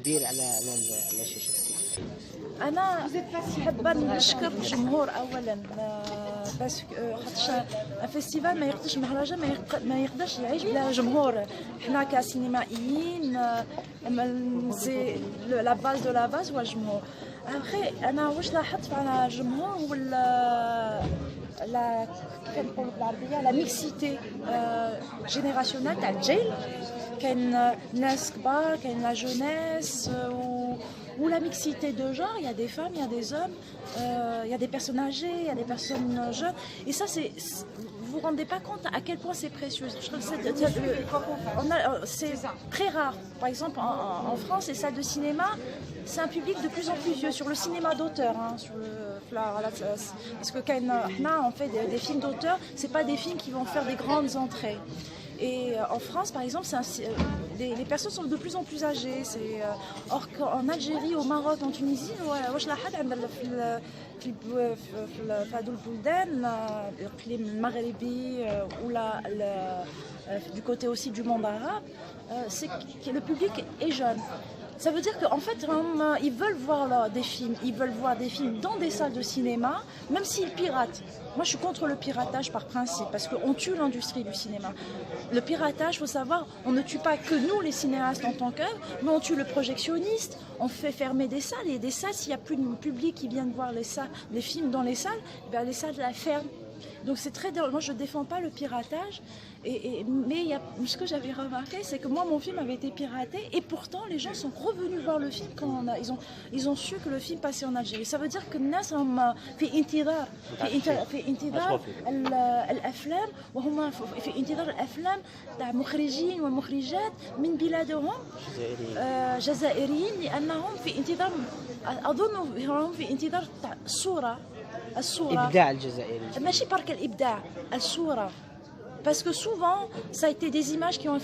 كبير على شاشة التلفزيون. أنا حابة نشكر الجمهور أولاً بس خاطرش الفيستيفال ما يقدرش مهرجان ما يقدرش يعيش بلا جمهور. حنا كسينمائيين سي لا باز دو لا باز هو الجمهور. أخي أنا واش لاحظت على الجمهور هو لا كيف نقولوا بالعربية لا ميكسيتي جينيراسيونال تاع الجيل. كاين ناس كبار كاين لا جونيس ou la mixité de genre, il y a des femmes, il y a des hommes, il y a des personnes âgées, il y a des personnes jeunes. Et ça, vous vous rendez pas compte à quel point c'est précieux. Je trouve que c'est très rare. Par exemple, en France, les salles de cinéma, c'est un public de plus en plus vieux. Sur le cinéma d'auteur, hein, parce que quand on fait des films d'auteur, c'est pas des films qui vont faire des grandes entrées. Et en France, par exemple, les personnes sont de plus en plus âgées. Or qu'en Algérie, au Maroc, en Tunisie, du côté aussi du monde arabe, c'est que le public est jeune. Ça veut dire qu'en fait, ils veulent voir des films, dans des salles de cinéma, même s'ils piratent. Moi, je suis contre le piratage par principe, parce qu'on tue l'industrie du cinéma. Le piratage, il faut savoir, on ne tue pas que nous, les cinéastes en tant qu'œuvre, mais on tue le projectionniste, on fait fermer des salles, et des salles, s'il n'y a plus de public qui vient voir les films dans les salles, les salles la ferment. Donc c'est très... Moi, je ne défends pas le piratage, mais ce que j'avais remarqué, c'est que moi, mon film avait été piraté, et pourtant, les gens sont revenus voir le film quand ils ont su que le film passait en Algérie. Ça veut dire que الناس هم في انتظار الأفلام وهم في انتظار الأفلام تاع مخرجين ومخرجات من بلادهم جزائريين لأنهم في انتظار أظن هم في انتظار تاع الصورة إبداع الجزائري ماشي برك الإبداع الصورة. Parce que souvent, ça a été des images qui ont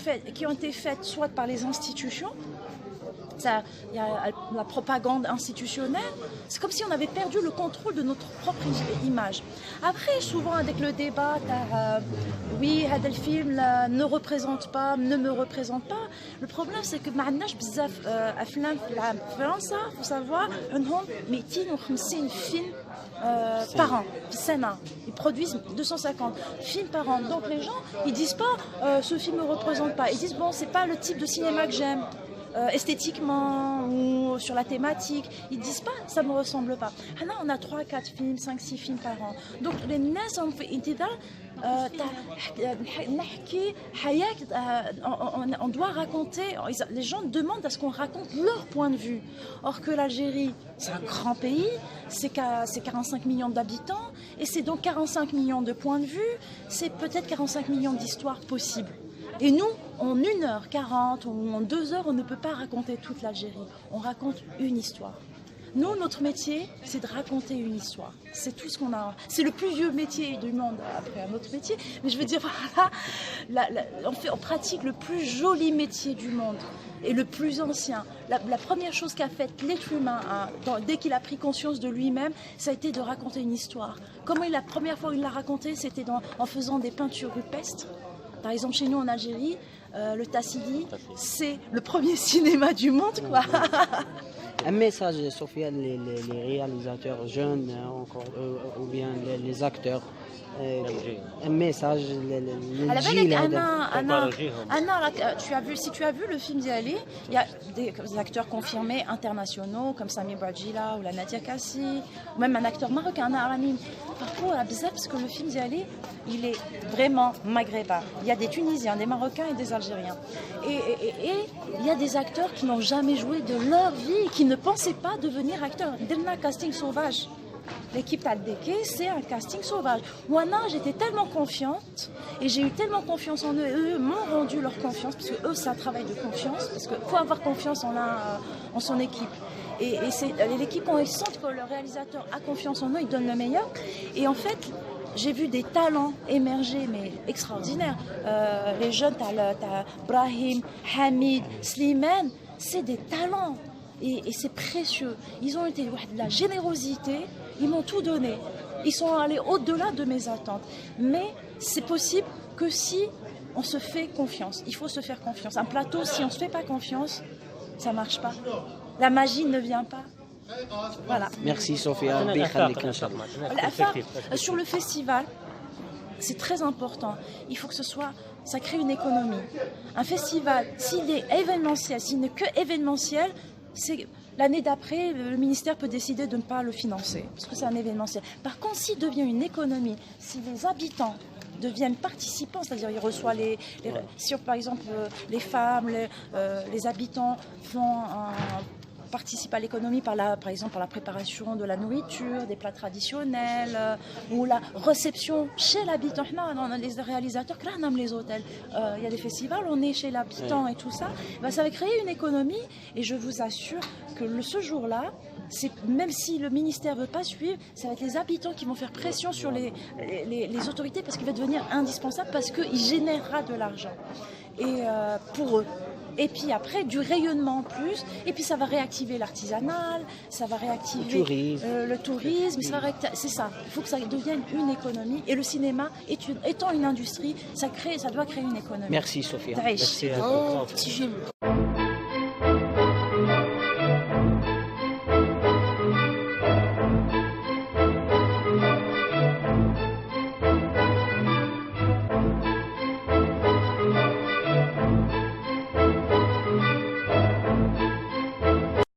été faites soit par les institutions, il y a la propagande institutionnelle, c'est comme si on avait perdu le contrôle de notre propre image. Après, souvent avec le débat, oui, le film ne me représente pas. Le problème, c'est que maintenant, en France, il faut savoir, ils ont 250 films par an, ils produisent 250 films par an. Donc les gens, ils disent pas ce film ne me représente pas. Ils disent bon, c'est pas le type de cinéma que j'aime. Esthétiquement ou sur la thématique, ils disent pas ça me ressemble pas. Là, on a 3-4 films, 5-6 films par an. Donc les nains ont fait on doit raconter, les gens demandent à ce qu'on raconte leur point de vue. Or que l'Algérie, c'est un grand pays, c'est 45 millions d'habitants, et c'est donc 45 millions de points de vue, c'est peut-être 45 millions d'histoires possibles. Et nous, en 1h40 ou en 2 heures, on ne peut pas raconter toute l'Algérie. On raconte une histoire. Nous, notre métier, c'est de raconter une histoire. C'est tout ce qu'on a. C'est le plus vieux métier du monde, après un autre métier. Mais je veux dire, on pratique le plus joli métier du monde et le plus ancien. La première chose qu'a faite l'être humain, dès qu'il a pris conscience de lui-même, ça a été de raconter une histoire. Comment la première fois il l'a raconté, c'était en faisant des peintures rupestres. Par exemple, chez nous en Algérie, le Tassili, c'est le premier cinéma du monde, quoi. Un message, Sophia, les réalisateurs jeunes, encore, ou bien les acteurs, un message, si tu as vu le film d'Ali, il y a des acteurs confirmés internationaux comme Sami Bouadjila ou la Nadia Kassi, ou même un acteur marocain, Arami. Parfois, parce que le film d'Ali, il est vraiment maghrébin. Il y a des Tunisiens, des Marocains et des Algériens. Et il y a des acteurs qui n'ont jamais joué de leur vie, qui ne pensaient pas devenir acteurs. D'un casting sauvage. L'équipe Taldeke, c'est un casting sauvage. Moi, j'étais tellement confiante et j'ai eu tellement confiance en eux. Et eux m'ont rendu leur confiance parce que eux, c'est un travail de confiance. Parce qu'il faut avoir confiance en son équipe. Et l'équipe, quand ils sentent que le réalisateur a confiance en eux, ils donnent le meilleur. Et en fait, j'ai vu des talents émerger, mais extraordinaires. Les jeunes, t'as Brahim, Hamid, Slimane, c'est des talents. Et c'est précieux. Ils ont été de la générosité, ils m'ont tout donné. Ils sont allés au-delà de mes attentes. Mais c'est possible que si on se fait confiance. Il faut se faire confiance. Un plateau, si on ne se fait pas confiance, ça marche pas. La magie ne vient pas. Voilà. Merci Sophia. Allah يخليك إن شاء الله. Sur le festival, c'est très important. Il faut que ça crée une économie. Un festival, s'il est événementiel, s'il n'est que événementiel, l'année d'après, le ministère peut décider de ne pas le financer, parce que c'est un événementiel. Par contre, s'il devient une économie, si les habitants deviennent participants, c'est-à-dire ils reçoivent si par exemple les femmes, les habitants participent à l'économie par exemple par la préparation de la nourriture, des plats traditionnels, ou la réception chez l'habitant. Les réalisateurs, les hôtels, il y a des festivals, on est chez l'habitant et tout ça. Ça va créer une économie et je vous assure que ce jour-là, même si le ministère ne veut pas suivre, ça va être les habitants qui vont faire pression sur les autorités parce qu'il va devenir indispensable parce qu'il générera de l'argent. Et pour eux. Et puis après, du rayonnement en plus. Et puis ça va réactiver l'artisanal, ça va réactiver le tourisme. C'est ça. Il faut que ça devienne une économie. Et le cinéma, étant une industrie, ça doit créer une économie. Merci Sophia. Merci.